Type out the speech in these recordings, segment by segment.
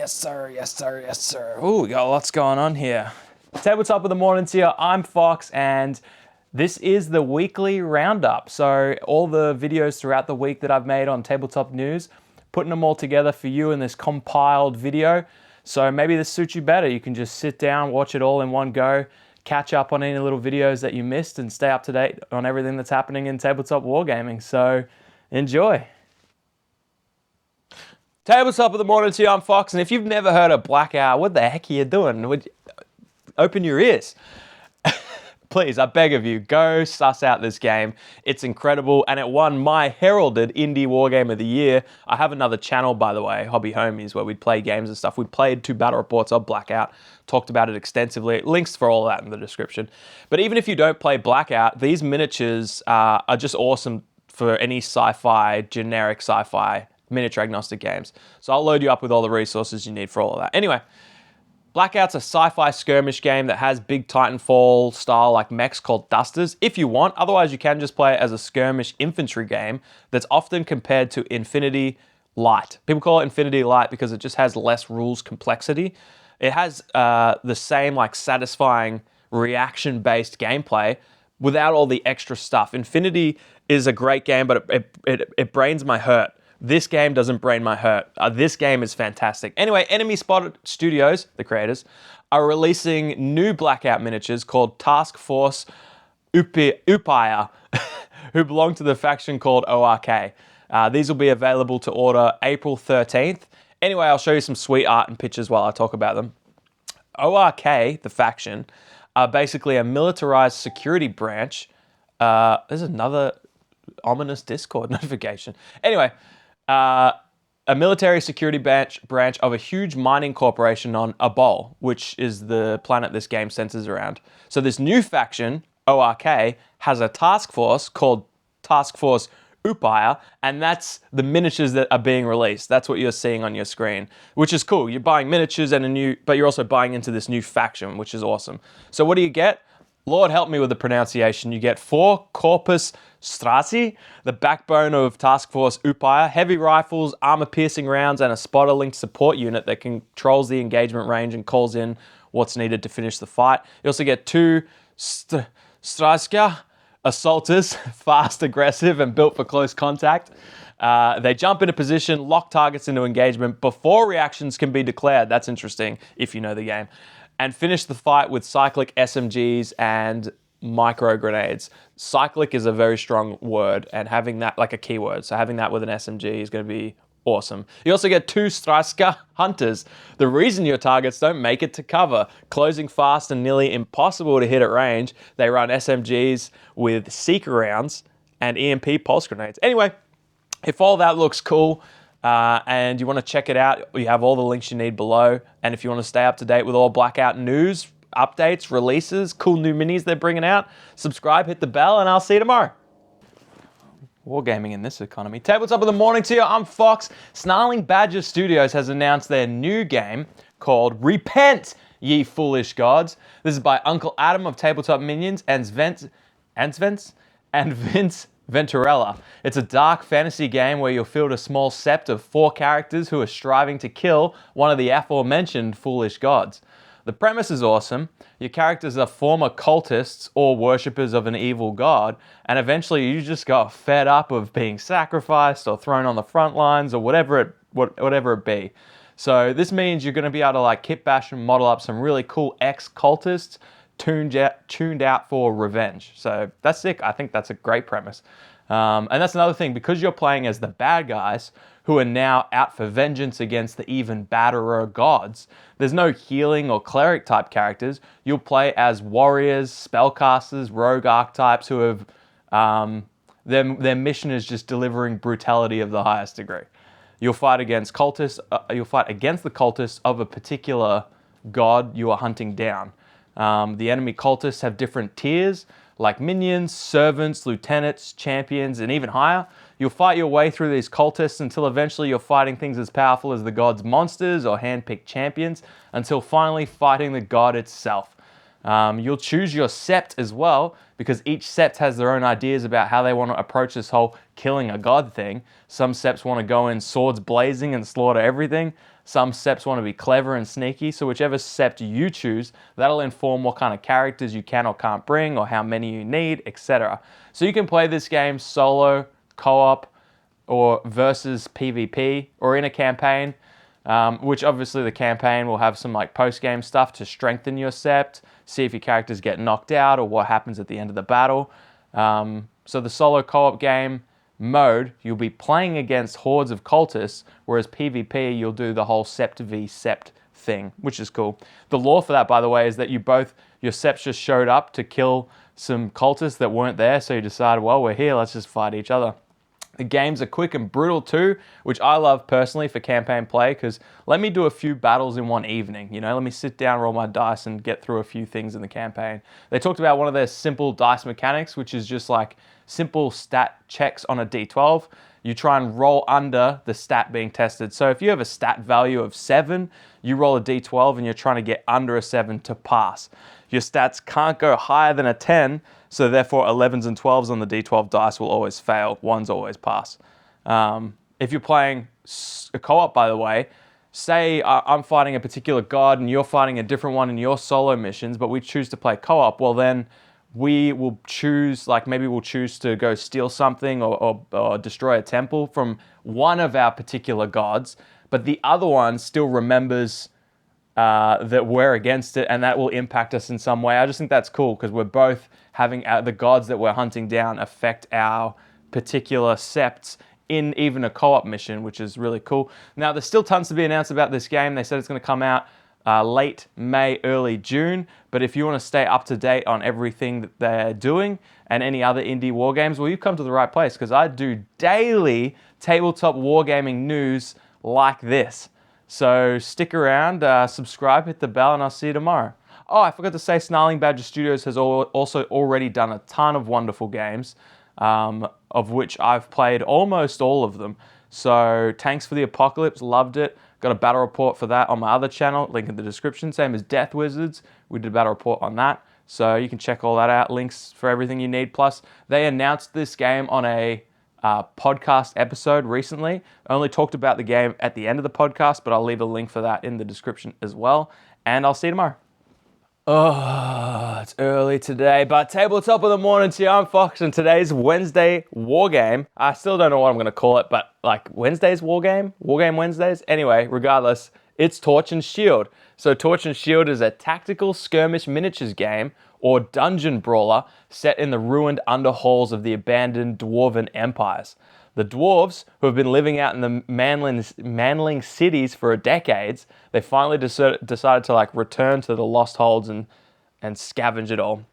Yes, sir. Yes, sir. Yes, sir. Ooh, we got lots going on here. Tabletop of the morning to you. I'm Fox, and this is the weekly roundup. So all the videos throughout the week that I've made on Tabletop News, putting them all together for you in this compiled video. So maybe this suits you better. You can just sit down, watch it all in one go, catch up on any little videos that you missed, and stay up to date on everything that's happening in tabletop wargaming. So enjoy. Tabletop of the morning to you, I'm Fox, and if you've never heard of BLKOUT, what the heck are you doing? Open your ears. Please, I beg of you, go suss out this game. It's incredible, and it won my heralded Indie Wargame of the Year. I have another channel, by the way, Hobby Homies, where we'd play games and stuff. We played 2 battle reports of BLKOUT, talked about it extensively. Links for all of that in the description. But even if you don't play BLKOUT, these miniatures are just awesome for any sci-fi, generic sci-fi, miniature agnostic games. So I'll load you up with all the resources you need for all of that. Anyway, BLKOUT's a sci-fi skirmish game that has big Titanfall style like mechs called dusters if you want. Otherwise, you can just play it as a skirmish infantry game that's often compared to Infinity Light. People call it Infinity Light because it just has less rules complexity. It has the same like satisfying reaction-based gameplay without all the extra stuff. Infinity is a great game, but it brains my hurt. This game doesn't brain my hurt. This game is fantastic. Anyway, Enemy Spotted Studios, the creators, are releasing new BLKOUT miniatures called Task Force Upyr, who belong to the faction called ORK. These will be available to order April 13th. Anyway, I'll show you some sweet art and pictures while I talk about them. ORK, the faction, are basically a militarized security branch. There's another ominous Discord notification. Anyway, a military security branch of a huge mining corporation on Abol, which is the planet this game centers around. So this new faction, ORK, has a task force called Task Force Upyr, and that's the miniatures that are being released. That's what you're seeing on your screen, which is cool. You're buying miniatures but you're also buying into this new faction, which is awesome. So what do you get? Lord help me with the pronunciation. You get 4 Corpus Strasi, the backbone of Task Force Upyr, heavy rifles, armor-piercing rounds, and a spotter-linked support unit that controls the engagement range and calls in what's needed to finish the fight. You also get 2 Straska assaulters, fast, aggressive, and built for close contact. They jump into position, lock targets into engagement before reactions can be declared. That's interesting if you know the game. And finish the fight with cyclic SMGs and micro grenades. Cyclic is a very strong word, and having that like a keyword, so having that with an SMG is going to be awesome. You also get 2 Straska hunters. The reason your targets don't make it to cover, closing fast and nearly impossible to hit at range, they run SMGs with seeker rounds and EMP pulse grenades. Anyway, if all that looks cool, and you want to check it out, you have all the links you need below. And if you want to stay up to date with all BLKOUT news, updates, releases, cool new minis they're bringing out, subscribe, hit the bell, and I'll see you tomorrow. Wargaming in this economy. Tabletop of the morning to you, I'm Fox. Snarling Badger Studios has announced their new game called Repent, Ye Foolish Gods. This is by Uncle Adam of Tabletop Minions and Vince Venturella. It's a dark fantasy game where you'll field a small sept of 4 characters who are striving to kill one of the aforementioned foolish gods. The premise is awesome. Your characters are former cultists or worshippers of an evil god, and eventually you just got fed up of being sacrificed or thrown on the front lines or whatever it be. So this means you're going to be able to like kit bash and model up some really cool ex-cultists tuned out for revenge. So that's sick. I think that's a great premise. And that's another thing, because you're playing as the bad guys who are now out for vengeance against the even badderer gods, there's no healing or cleric type characters. You'll play as warriors, spellcasters, rogue archetypes who have, their mission is just delivering brutality of the highest degree. You'll fight against cultists, you'll fight against the cultists of a particular god you are hunting down. The enemy cultists have different tiers, like minions, servants, lieutenants, champions, and even higher. You'll fight your way through these cultists until eventually you're fighting things as powerful as the god's monsters or hand-picked champions, until finally fighting the god itself. You'll choose your sept as well, because each sept has their own ideas about how they want to approach this whole killing a god thing. Some septs want to go in swords blazing and slaughter everything. Some septs want to be clever and sneaky, so whichever sept you choose, that'll inform what kind of characters you can or can't bring, or how many you need, etc. So you can play this game solo, co-op, or versus PvP, or in a campaign, which obviously the campaign will have some like post-game stuff to strengthen your sept, see if your characters get knocked out, or what happens at the end of the battle. So the solo co-op game mode, you'll be playing against hordes of cultists, whereas PvP, you'll do the whole sept v sept thing, which is cool. The lore for that, by the way, is that your septs just showed up to kill some cultists that weren't there, so you decided, well, we're here, let's just fight each other. The games are quick and brutal too, which I love personally for campaign play, because let me do a few battles in one evening. Let me sit down, roll my dice, and get through a few things in the campaign. They talked about one of their simple dice mechanics, which is just like simple stat checks on a d12. You try and roll under the stat being tested. So if you have a stat value of 7, you roll a d12 and you're trying to get under a 7 to pass. Your stats can't go higher than a 10, so therefore 11s and 12s on the d12 dice will always fail. 1s always pass. If you're playing a co-op, by the way, say I'm fighting a particular god and you're fighting a different one in your solo missions, but we choose to play co-op, well then we will choose, maybe we'll choose to go steal something or destroy a temple from one of our particular gods, but the other one still remembers that we're against it, and that will impact us in some way. I just think that's cool, because we're both having the gods that we're hunting down affect our particular septs in even a co-op mission, which is really cool. Now, there's still tons to be announced about this game. They said it's going to come out late May, early June, but if you want to stay up to date on everything that they're doing and any other indie war games, well, you've come to the right place, because I do daily tabletop wargaming news like this. So stick around, subscribe, hit the bell, and I'll see you tomorrow. Oh, I forgot to say, Snarling Badger Studios has also already done a ton of wonderful games, of which I've played almost all of them. So Tanks for the Apocalypse, loved it. Got a battle report for that on my other channel, link in the description. Same as Death Wizards, we did a battle report on that. So you can check all that out, links for everything you need. Plus, they announced this game on a podcast episode recently. I only talked about the game at the end of the podcast, but I'll leave a link for that in the description as well. And I'll see you tomorrow. Oh, it's early today, but tabletop of the morning to you. I'm Fox, and today's Wednesday Wargame. I still don't know what I'm going to call it, but Wednesday's Wargame? Wargame Wednesdays? Anyway, regardless, it's Torch and Shield. So Torch and Shield is a tactical skirmish miniatures game, or dungeon brawler, set in the ruined underhalls of the abandoned dwarven empires. The dwarves, who have been living out in the manling cities for decades, they finally decided to return to the lost holds and scavenge it all.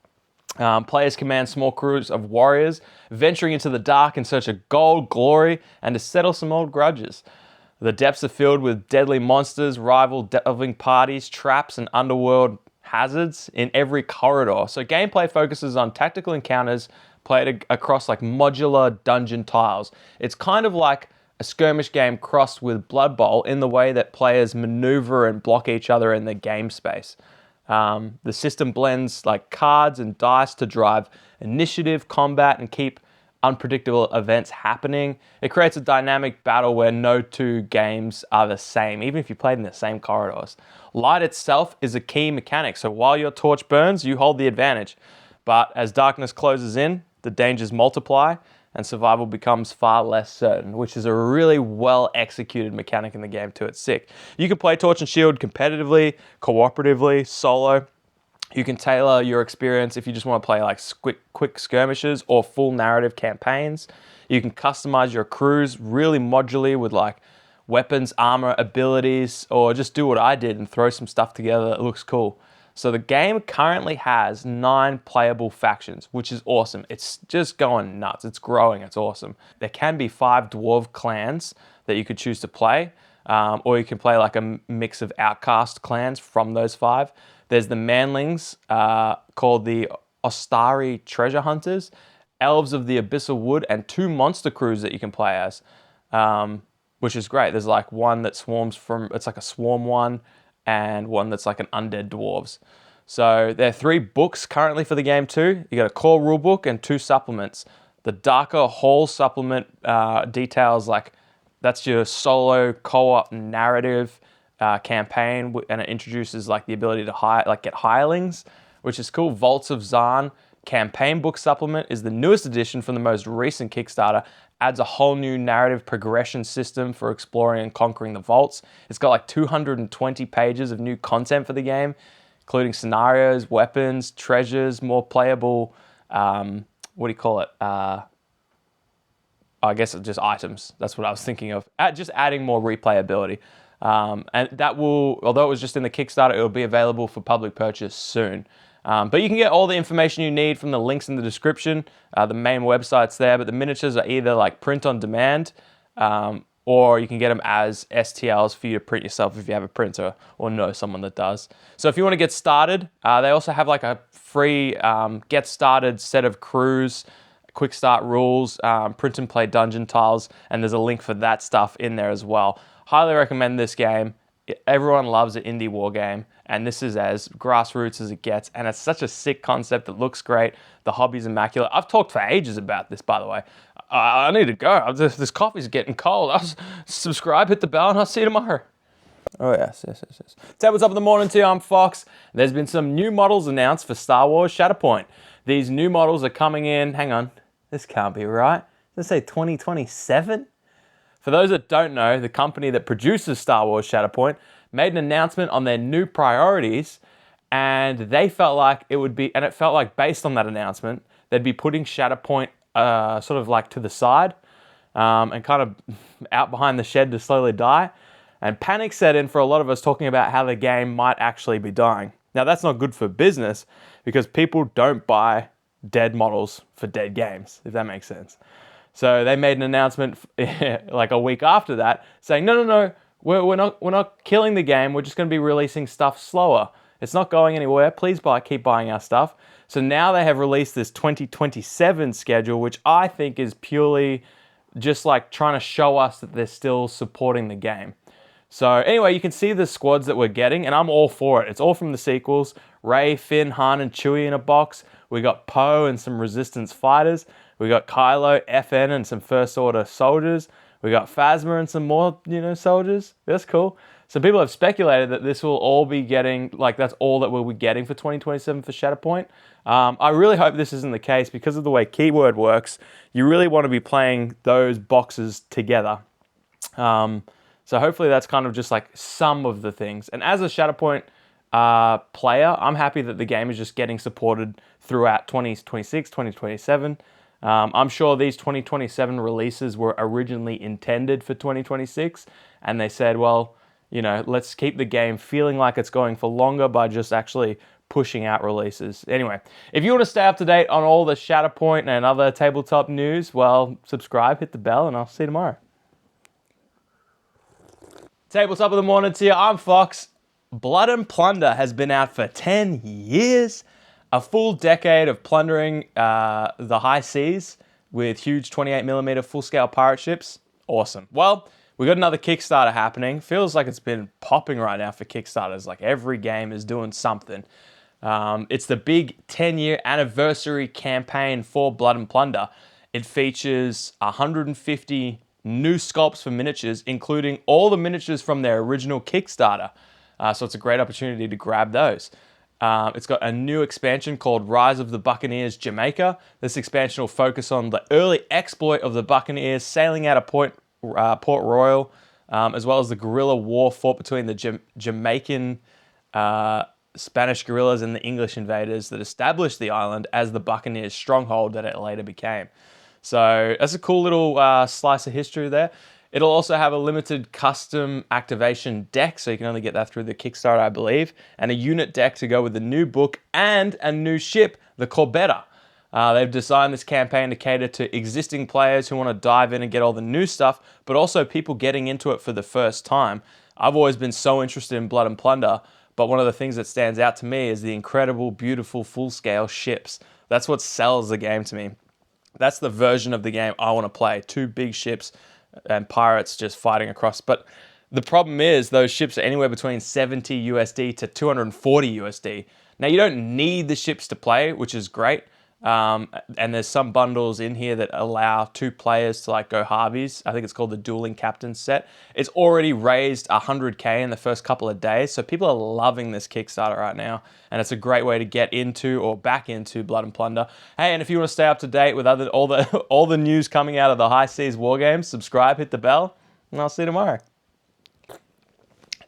Players command small crews of warriors, venturing into the dark in search of gold, glory, and to settle some old grudges. The depths are filled with deadly monsters, rival delving parties, traps, and underworld hazards in every corridor. So gameplay focuses on tactical encounters played across modular dungeon tiles. It's kind of like a skirmish game crossed with Blood Bowl in the way that players maneuver and block each other in the game space. The system blends cards and dice to drive initiative, combat, and keep unpredictable events happening. It creates a dynamic battle where no two games are the same, even if you played in the same corridors. Light itself is a key mechanic, so while your torch burns, you hold the advantage. But as darkness closes in, the dangers multiply, and survival becomes far less certain, which is a really well executed mechanic in the game too. It's sick. You can play Torch and Shield competitively, cooperatively, solo. You can tailor your experience if you just want to play quick skirmishes or full narrative campaigns. You can customize your crews really modularly with weapons, armor, abilities, or just do what I did and throw some stuff together that looks cool. So the game currently has 9 playable factions, which is awesome. It's just going nuts. It's growing. It's awesome. There can be 5 dwarf clans that you could choose to play, or you can play a mix of outcast clans from those 5. There's the Manlings, called the Ostari Treasure Hunters, Elves of the Abyssal Wood, and 2 monster crews that you can play as, which is great. There's one that swarms from, it's a swarm one, and one that's an undead dwarves. So there are 3 books currently for the game too. You got a core rulebook and 2 supplements. The Darker Hall supplement details that's your solo co-op narrative campaign, and it introduces like the ability to get hirelings, which is cool. Vaults of Zarn campaign book supplement is the newest addition from the most recent Kickstarter. Adds a whole new narrative progression system for exploring and conquering the vaults. It's got like 220 pages of new content for the game, including scenarios, weapons, treasures, more playable, what do you call it? I guess just items. That's what I was thinking of. Just adding more replayability. And that will, although it was just in the Kickstarter, it will be available for public purchase soon. But you can get all the information you need from the links in the description. The main website's there, but the miniatures are either like print on demand, or you can get them as STLs for you to print yourself if you have a printer or know someone that does. So if you want to get started, they also have like a free get started set of crews, quick start rules, print and play dungeon tiles, and there's a link for that stuff in there as well. Highly recommend this game. Everyone loves an indie war game, and this is as grassroots as it gets, and it's such a sick concept that looks great. The hobby's immaculate. I've talked for ages about this, by the way. I need to go. This coffee's getting cold. I'll subscribe, hit the bell, and I'll see you tomorrow. Oh, yes. Tabletop in the morning to you, I'm Fox. There's been some new models announced for Star Wars Shatterpoint. These new models are coming in, hang on, this can't be right. Does it say 2027? For those that don't know, the company that produces Star Wars Shatterpoint made an announcement on their new priorities, and they felt like it would be, and it felt like based on that announcement, they'd be putting Shatterpoint sort of like to the side and kind of out behind the shed to slowly die. And panic set in for a lot of us talking about how the game might actually be dying. Now that's not good for business because people don't buy dead models for dead games, if that makes sense. So they made an announcement like a week after that saying, no, we're not killing the game. We're just going to be releasing stuff slower. It's not going anywhere. Please keep buying our stuff. So now they have released this 2027 schedule, which I think is purely just like trying to show us that they're still supporting the game. So anyway, you can see the squads that we're getting, and I'm all for it. It's all from the sequels. Rey, Finn, Han, and Chewie in a box. We got Poe and some Resistance fighters. We got Kylo, FN, and some First Order soldiers. We got Phasma and some more, soldiers. That's cool. Some people have speculated that this will all be getting, like that's all that we'll be getting for 2027 for Shatterpoint. I really hope this isn't the case because of the way Keyword works. You really want to be playing those boxes together. So hopefully that's kind of just like some of the things. And as a Shatterpoint player, I'm happy that the game is just getting supported throughout 2026, 2027. I'm sure these 2027 releases were originally intended for 2026, and they said, well, let's keep the game feeling like it's going for longer by just actually pushing out releases. Anyway, if you want to stay up to date on all the Shatterpoint and other tabletop news, well, subscribe, hit the bell, and I'll see you tomorrow. Tabletop of the morning to you, I'm Fox. Blood and Plunder has been out for 10 years. A full decade of plundering the high seas with huge 28mm full-scale pirate ships. Awesome. Well, we got another Kickstarter happening. Feels like it's been popping right now for Kickstarters. Like every game is doing something. It's the big 10-year anniversary campaign for Blood and Plunder. It features 150 new sculpts for miniatures, including all the miniatures from their original Kickstarter. So it's a great opportunity to grab those. It's got a new expansion called Rise of the Buccaneers Jamaica. This expansion will focus on the early exploit of the Buccaneers sailing out of Port Royal, as well as the guerrilla war fought between the Jamaican Spanish guerrillas and the English invaders that established the island as the Buccaneers' stronghold that it later became. So that's a cool little slice of history there. It'll also have a limited custom activation deck, so you can only get that through the Kickstarter, I believe, and a unit deck to go with the new book and a new ship, the Corbetta. They've designed this campaign to cater to existing players who want to dive in and get all the new stuff, but also people getting into it for the first time. I've always been so interested in Blood and Plunder, but one of the things that stands out to me is the incredible, beautiful, full-scale ships. That's what sells the game to me. That's the version of the game I want to play. 2 big ships and pirates just fighting across. But the problem is those ships are anywhere between 70 USD to 240 USD. Now, you don't need the ships to play, which is great. And there's some bundles in here that allow 2 players to like go Harveys. I think it's called the Dueling Captains set. It's already raised 100K in the first couple of days, so people are loving this Kickstarter right now, and it's a great way to get into or back into Blood and Plunder. Hey, and if you want to stay up to date with all the news coming out of the High Seas Wargames, subscribe, hit the bell, and I'll see you tomorrow.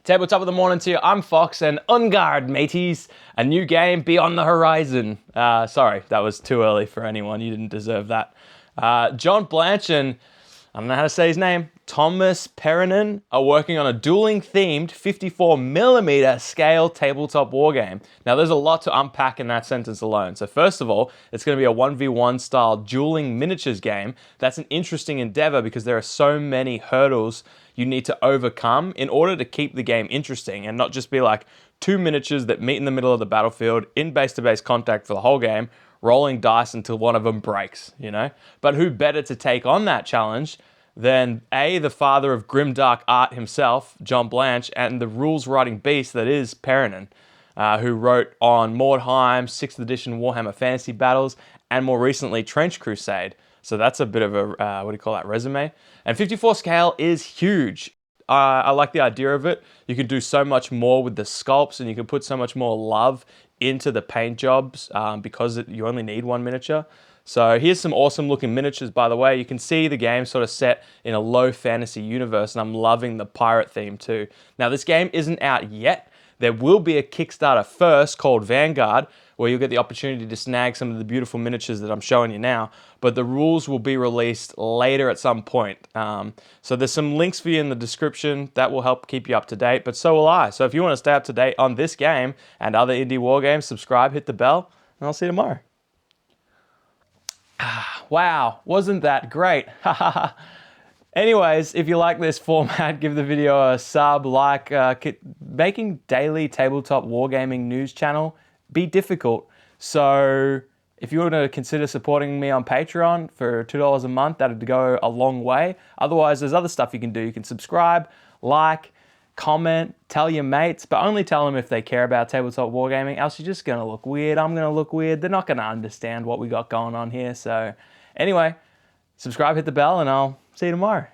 Tabletop of the morning to you. I'm Fox, and En Garde, mateys. A new game beyond the horizon. Sorry, that was too early for anyone. You didn't deserve that. John Blanche and, I don't know how to say his name, Thomas Perrinen are working on a dueling-themed 54mm scale tabletop wargame. Now, there's a lot to unpack in that sentence alone. So first of all, it's going to be a 1v1 style dueling miniatures game. That's an interesting endeavor because there are so many hurdles you need to overcome in order to keep the game interesting and not just be like 2 miniatures that meet in the middle of the battlefield in base-to-base contact for the whole game, rolling dice until one of them breaks, you know? But who better to take on that challenge than the father of grimdark art himself, John Blanche, and the rules-writing beast that is Perrinen, who wrote on Mordheim, 6th edition Warhammer Fantasy Battles, and more recently Trench Crusade. So that's a bit of a, resume. And 54 scale is huge. I like the idea of it. You can do so much more with the sculpts, and you can put so much more love into the paint jobs because you only need 1 miniature. So here's some awesome looking miniatures, by the way. You can see the game sort of set in a low fantasy universe, and I'm loving the pirate theme too. Now, this game isn't out yet. There will be a Kickstarter first called Vanguard, where you'll get the opportunity to snag some of the beautiful miniatures that I'm showing you now, but the rules will be released later at some point. So there's some links for you in the description that will help keep you up to date, but so will I. So if you want to stay up to date on this game and other indie war games, subscribe, hit the bell, and I'll see you tomorrow. Wow, wasn't that great? Anyways, if you like this format, give the video a sub, like. Making daily tabletop wargaming news channel be difficult. So if you want to consider supporting me on Patreon for $2 a month, that'd go a long way. Otherwise, there's other stuff you can do. You can subscribe, like, comment, tell your mates, but only tell them if they care about tabletop wargaming, else you're just going to look weird. I'm going to look weird. They're not going to understand what we got going on here. So anyway, subscribe, hit the bell, and I'll see you tomorrow.